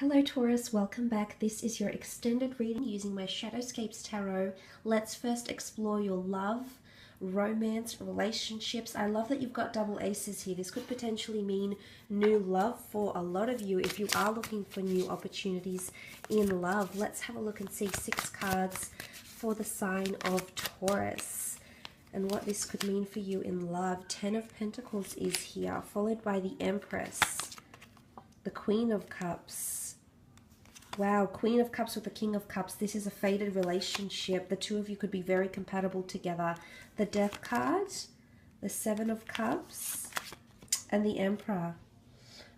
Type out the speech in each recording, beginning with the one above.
Hello Taurus, welcome back. This is your extended reading using my Shadowscapes Tarot. Let's first explore your love, romance, relationships. I love that you've got double aces here. This could potentially mean new love for a lot of you if you are looking for new opportunities in love. Let's have a look and see 6 cards for the sign of Taurus and what this could mean for you in love. 10 of Pentacles is here, followed by the Empress, the Queen of Cups. Wow, Queen of Cups with the King of Cups. This is a fated relationship. The two of you could be very compatible together. The Death card, the 7 of Cups, and the Emperor.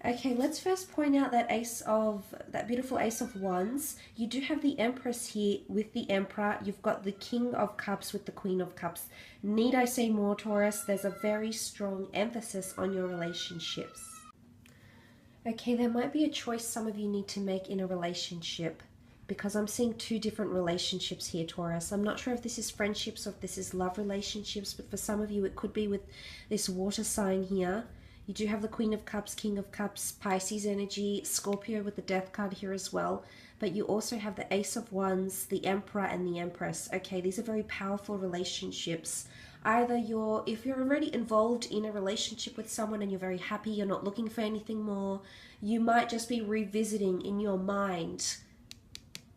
Okay, let's first point out that that beautiful Ace of Wands. You do have the Empress here with the Emperor. You've got the King of Cups with the Queen of Cups. Need I say more, Taurus? There's a very strong emphasis on your relationships. Okay, there might be a choice some of you need to make in a relationship because I'm seeing 2 different relationships here, Taurus. I'm not sure if this is friendships or if this is love relationships, but for some of you it could be with this water sign here. You do have the Queen of Cups, King of Cups, Pisces energy, Scorpio with the Death card here as well. But you also have the Ace of Wands, the Emperor, and the Empress. Okay, these are very powerful relationships. Either if you're already involved in a relationship with someone and you're very happy, you're not looking for anything more, you might just be revisiting in your mind.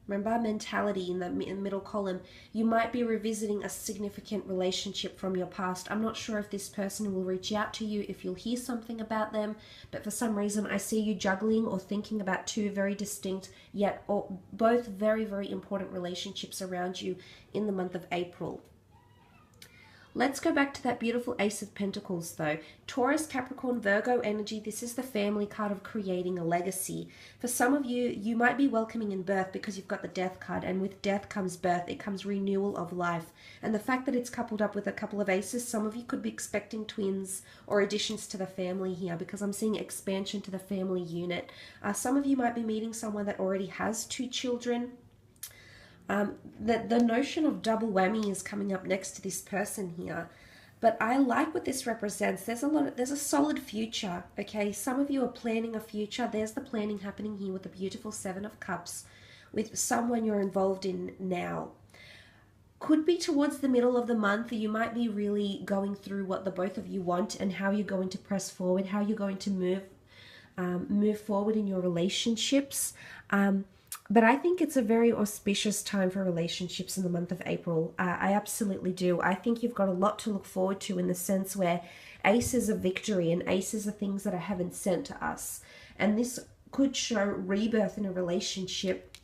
Remember, mentality in the middle column. You might be revisiting a significant relationship from your past. I'm not sure if this person will reach out to you, if you'll hear something about them, but for some reason I see you juggling or thinking about 2 very distinct, yet both very, very important relationships around you in the month of April. Let's go back to that beautiful Ace of Pentacles though. Taurus, Capricorn, Virgo energy. This is the family card of creating a legacy. For some of you, you might be welcoming in birth because you've got the Death card, and with death comes birth. It comes renewal of life. And the fact that it's coupled up with a couple of aces, some of you could be expecting twins or additions to the family here because I'm seeing expansion to the family unit. Some of you might be meeting someone that already has 2 children. The notion of double whammy is coming up next to this person here, but I like what this represents. There's a solid future. Okay, some of you are planning a future. There's the planning happening here with the beautiful 7 of Cups with someone you're involved in now. Could be towards the middle of the month. You might be really going through what the both of you want and how you're going to press forward, how you're going to move forward in your relationships. But I think it's a very auspicious time for relationships in the month of April. I absolutely do. I think you've got a lot to look forward to in the sense where aces are victory and aces are things that are heaven sent to us. And this could show rebirth in a relationship.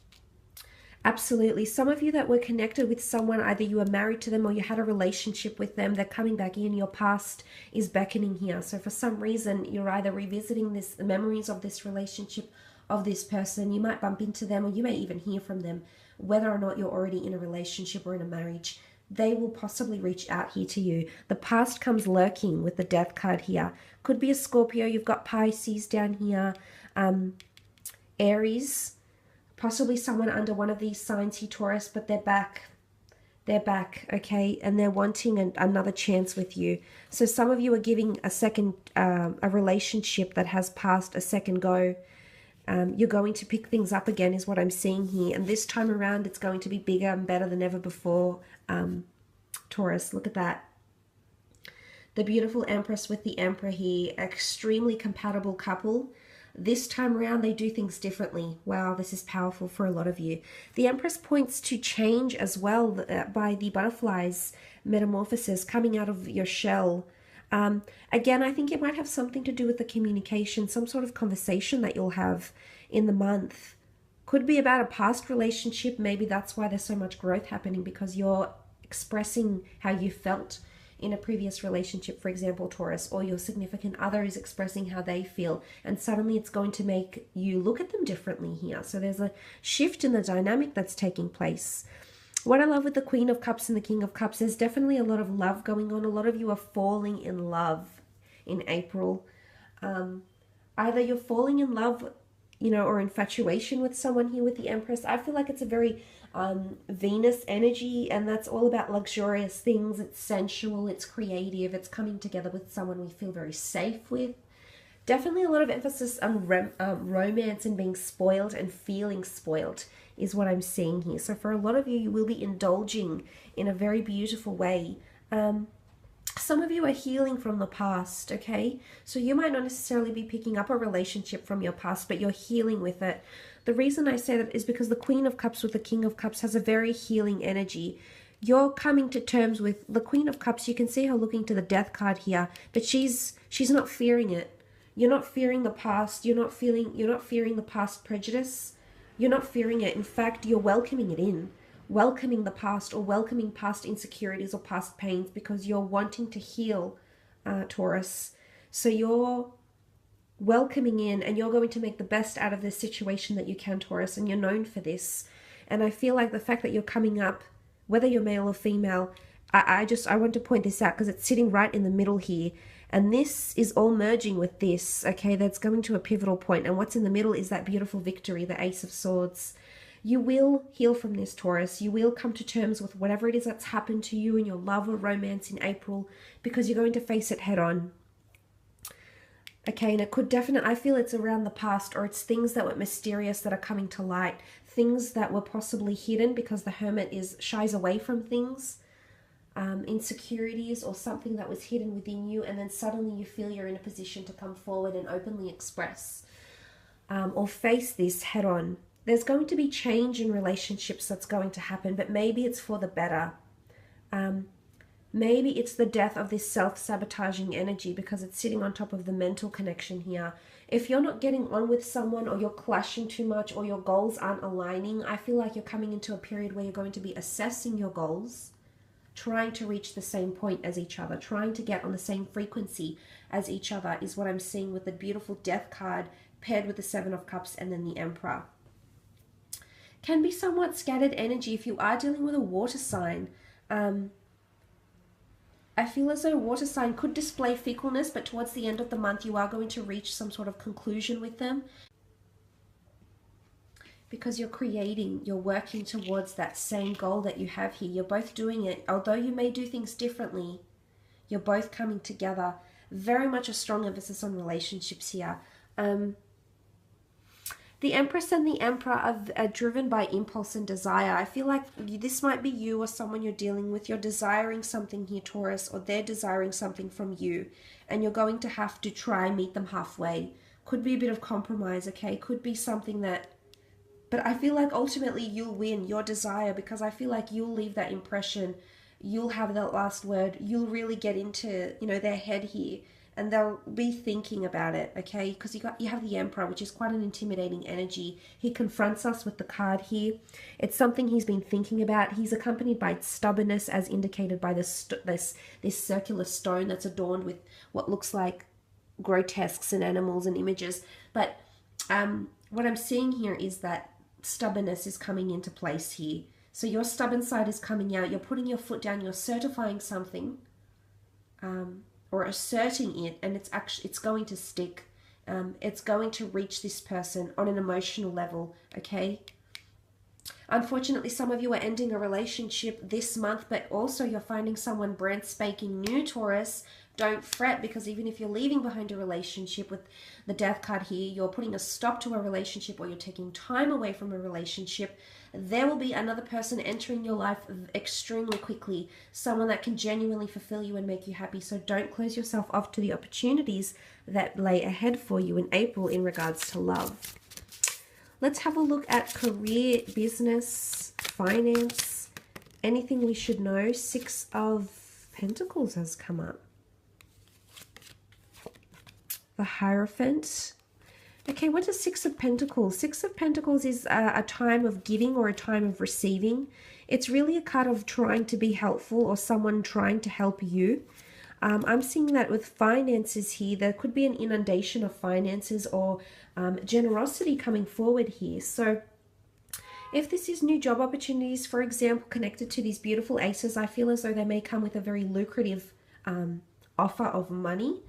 Absolutely. Some of you that were connected with someone, either you were married to them or you had a relationship with them, they're coming back in, your past is beckoning here. So for some reason, you're either revisiting the memories of this relationship, of this person. You might bump into them or you may even hear from them, whether or not you're already in a relationship or in a marriage. They will possibly reach out here to you. The past comes lurking with the Death card here. Could be a Scorpio. You've got Pisces down here, Aries, possibly someone under one of these signs here, Taurus, but they're back. They're back, okay, and they're wanting another chance with you. So some of you are giving a relationship that has passed a second go. You're going to pick things up again is what I'm seeing here. And this time around, it's going to be bigger and better than ever before. Taurus, look at that. The beautiful Empress with the Emperor here. Extremely compatible couple. This time around, they do things differently. Wow, this is powerful for a lot of you. The Empress points to change as well by the butterflies metamorphosis coming out of your shell. Again, I think it might have something to do with the communication, some sort of conversation that you'll have in the month. Could be about a past relationship. Maybe that's why there's so much growth happening, because you're expressing how you felt in a previous relationship, for example, Taurus, or your significant other is expressing how they feel. And suddenly it's going to make you look at them differently here. So there's a shift in the dynamic that's taking place. What I love with the Queen of Cups and the King of Cups, there's definitely a lot of love going on. A lot of you are falling in love in April. Either you're falling in love, or infatuation with someone here with the Empress. I feel like it's a very Venus energy, and that's all about luxurious things. It's sensual, it's creative, it's coming together with someone we feel very safe with. Definitely a lot of emphasis on romance and being spoiled and feeling spoiled is what I'm seeing here. So for a lot of you, you will be indulging in a very beautiful way. Some of you are healing from the past, okay? So you might not necessarily be picking up a relationship from your past, but you're healing with it. The reason I say that is because the Queen of Cups with the King of Cups has a very healing energy. You're coming to terms with the Queen of Cups. You can see her looking to the Death card here, but she's not fearing it. You're not fearing the past. You're not fearing the past prejudice. You're not fearing it. In fact, you're welcoming it in. Welcoming the past, or welcoming past insecurities or past pains, because you're wanting to heal, Taurus. So you're welcoming in, and you're going to make the best out of this situation that you can, Taurus, and you're known for this. And I feel like the fact that you're coming up, whether you're male or female, I want to point this out because it's sitting right in the middle here. And this is all merging with this, okay? That's going to a pivotal point. And what's in the middle is that beautiful victory, the Ace of Swords. You will heal from this, Taurus. You will come to terms with whatever it is that's happened to you in your love or romance in April, because you're going to face it head on. Okay, and it could definitely, I feel it's around the past, or it's things that were mysterious that are coming to light. Things that were possibly hidden because the Hermit shies away from things. Insecurities or something that was hidden within you, and then suddenly you feel you're in a position to come forward and openly express or face this head on. There's going to be change in relationships that's going to happen, but maybe it's for the better. Maybe it's the death of this self-sabotaging energy, because it's sitting on top of the mental connection here. If you're not getting on with someone, or you're clashing too much, or your goals aren't aligning, I feel like you're coming into a period where you're going to be assessing your goals, trying to reach the same point as each other, trying to get on the same frequency as each other, is what I'm seeing with the beautiful Death card paired with the Seven of Cups and then the Emperor. Can be somewhat scattered energy if you are dealing with a water sign. I feel as though a water sign could display fickleness, but towards the end of the month you are going to reach some sort of conclusion with them, because you're working towards that same goal that you have here. You're both doing it. Although you may do things differently, you're both coming together. Very much a strong emphasis on relationships here. The Empress and the Emperor are driven by impulse and desire. I feel like this might be you or someone you're dealing with. You're desiring something here, Taurus, or they're desiring something from you, and you're going to have to try and meet them halfway. Could be a bit of compromise, okay? Could be something that... But I feel like ultimately you'll win your desire, because I feel like you'll leave that impression. You'll have that last word. You'll really get into, their head here, and they'll be thinking about it, okay? Because you have the Emperor, which is quite an intimidating energy. He confronts us with the card here. It's something he's been thinking about. He's accompanied by stubbornness, as indicated by this circular stone that's adorned with what looks like grotesques and animals and images. But what I'm seeing here is that stubbornness is coming into place here. So your stubborn side is coming out. You're putting your foot down. You're certifying something, or asserting it, and it's going to stick. It's going to reach this person on an emotional level, okay? Unfortunately, some of you are ending a relationship this month, but also you're finding someone brand spanking new, Taurus. Don't fret, because even if you're leaving behind a relationship with the Death card here, you're putting a stop to a relationship, or you're taking time away from a relationship, there will be another person entering your life extremely quickly, someone that can genuinely fulfill you and make you happy. So don't close yourself off to the opportunities that lay ahead for you in April in regards to love. Let's have a look at career, business, finance, anything we should know. Six of Pentacles has come up. The Hierophant. Okay, what is Six of Pentacles? Six of Pentacles is a time of giving or a time of receiving. It's really a card of trying to be helpful, or someone trying to help you. I'm seeing that with finances here. There could be an inundation of finances, or generosity coming forward here. So if this is new job opportunities, for example, connected to these beautiful aces, I feel as though they may come with a very lucrative offer of money.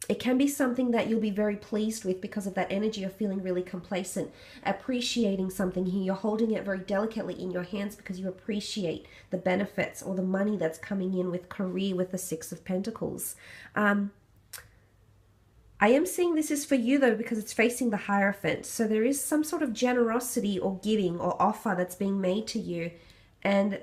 It can be something that you'll be very pleased with because of that energy of feeling really complacent, appreciating something here. You're holding it very delicately in your hands because you appreciate the benefits or the money that's coming in with career with the Six of Pentacles. I am seeing this is for you though, because it's facing the Hierophant. So there is some sort of generosity or giving or offer that's being made to you. And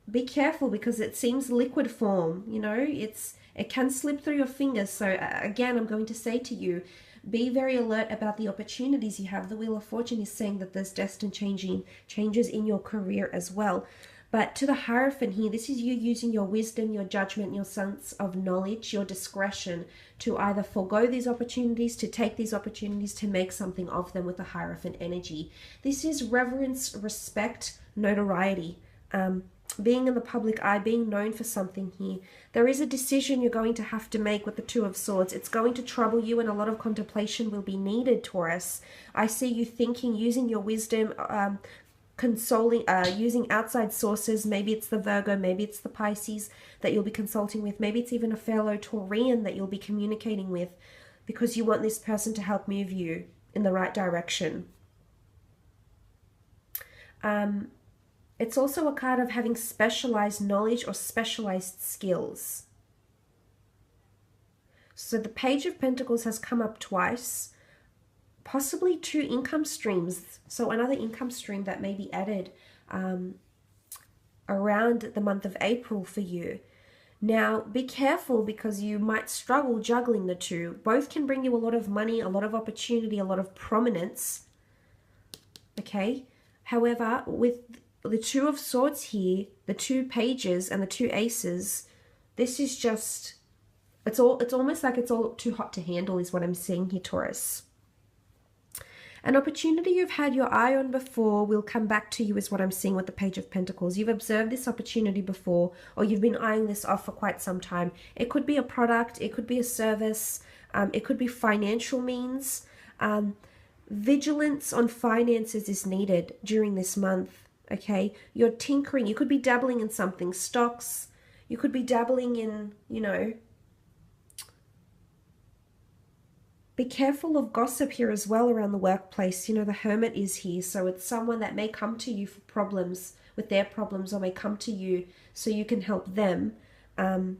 be careful, because it seems liquid form, you know, it can slip through your fingers. So again, I'm going to say to you, be very alert about the opportunities you have. The Wheel of Fortune is saying that there's destined changes in your career as well. But to the Hierophant here, this is you using your wisdom, your judgment, your sense of knowledge, your discretion to either forego these opportunities, to take these opportunities, to make something of them with the Hierophant energy. This is reverence, respect, notoriety. Being in the public eye, being known for something here. There is a decision you're going to have to make with the Two of Swords. It's going to trouble you, and a lot of contemplation will be needed, Taurus. I see you thinking, using your wisdom, using outside sources. Maybe it's the Virgo, maybe it's the Pisces that you'll be consulting with. Maybe it's even a fellow Taurian that you'll be communicating with, because you want this person to help move you in the right direction. It's also a card of having specialized knowledge or specialized skills. So the Page of Pentacles has come up twice, possibly 2 income streams. So another income stream that may be added around the month of April for you. Now, be careful, because you might struggle juggling the two. Both can bring you a lot of money, a lot of opportunity, a lot of prominence. Okay? However, with the Two of Swords here, the 2 pages and the 2 aces, this is just, it's almost like it's all too hot to handle is what I'm seeing here, Taurus. An opportunity you've had your eye on before will come back to you is what I'm seeing with the Page of Pentacles. You've observed this opportunity before, or you've been eyeing this off for quite some time. It could be a product, it could be a service, it could be financial means. Vigilance on finances is needed during this month. Okay, you're tinkering. You could be dabbling in something, stocks. You could be dabbling in, you know. Be careful of gossip here as well around the workplace. You know, the Hermit is here, so it's someone that may come to you for problems with their problems, or may come to you so you can help them. I'm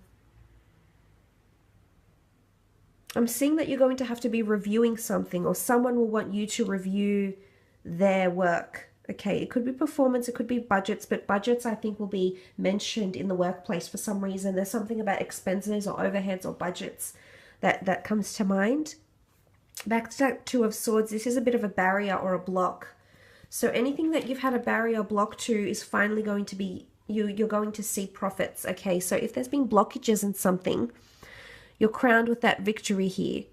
seeing that you're going to have to be reviewing something, or someone will want you to review their work. Okay, it could be performance, it could be budgets, but budgets I think will be mentioned in the workplace for some reason. There's something about expenses or overheads or budgets that comes to mind. Back to that Two of Swords, this is a bit of a barrier or a block. So anything that you've had a barrier or block to is finally going to be, you're going to see profits. Okay, so if there's been blockages in something, you're crowned with that victory here.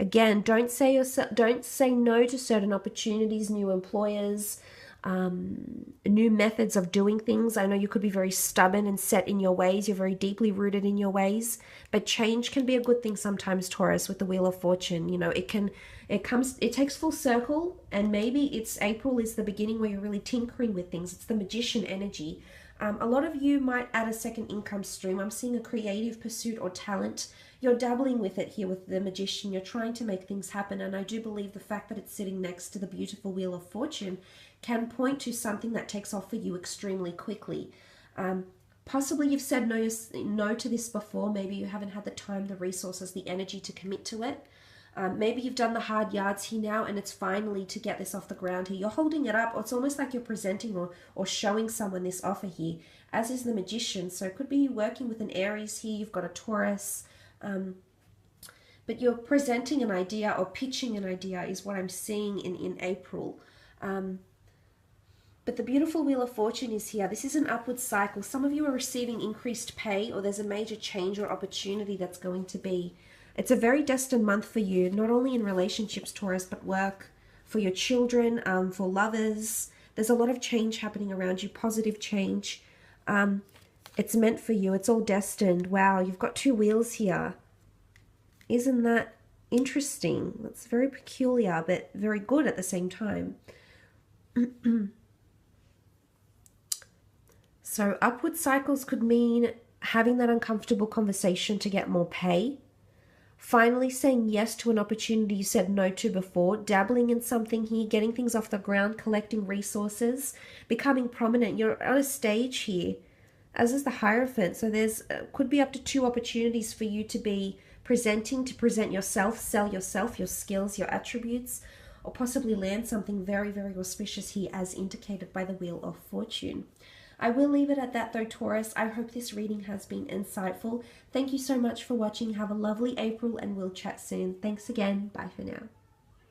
Again, don't say no to certain opportunities, new employers, new methods of doing things. I know you could be very stubborn and set in your ways. You're very deeply rooted in your ways, but change can be a good thing sometimes, Taurus, with the Wheel of Fortune. You know, it takes full circle, and maybe it's April is the beginning where you're really tinkering with things. It's the Magician energy. A lot of you might add a second income stream. I'm seeing a creative pursuit or talent. You're dabbling with it here with the Magician. You're trying to make things happen. And I do believe the fact that it's sitting next to the beautiful Wheel of Fortune can point to something that takes off for you extremely quickly. Possibly you've said no to this before. Maybe you haven't had the time, the resources, the energy to commit to it. Maybe you've done the hard yards here now, and it's finally to get this off the ground here. You're holding it up, or it's almost like you're presenting or showing someone this offer here, as is the Magician. So it could be working with an Aries here. You've got a Taurus. But you're presenting an idea or pitching an idea is what I'm seeing in April. But the beautiful Wheel of Fortune is here. This is an upward cycle. Some of you are receiving increased pay, or there's a major change or opportunity that's going to be. It's a very destined month for you, not only in relationships, Taurus, but work, for your children, for lovers. There's a lot of change happening around you, positive change. It's meant for you. It's all destined. Wow, you've got 2 wheels here. Isn't that interesting? That's very peculiar, but very good at the same time. So upward cycles could mean having that uncomfortable conversation to get more pay. Finally saying yes to an opportunity you said no to before, dabbling in something here, getting things off the ground, collecting resources, becoming prominent. You're on a stage here, as is the Hierophant. So there's could be up to 2 opportunities for you to be presenting, to present yourself, sell yourself, your skills, your attributes, or possibly land something very, very auspicious here as indicated by the Wheel of Fortune. I will leave it at that though, Taurus. I hope this reading has been insightful. Thank you so much for watching. Have a lovely April and we'll chat soon. Thanks again. Bye for now.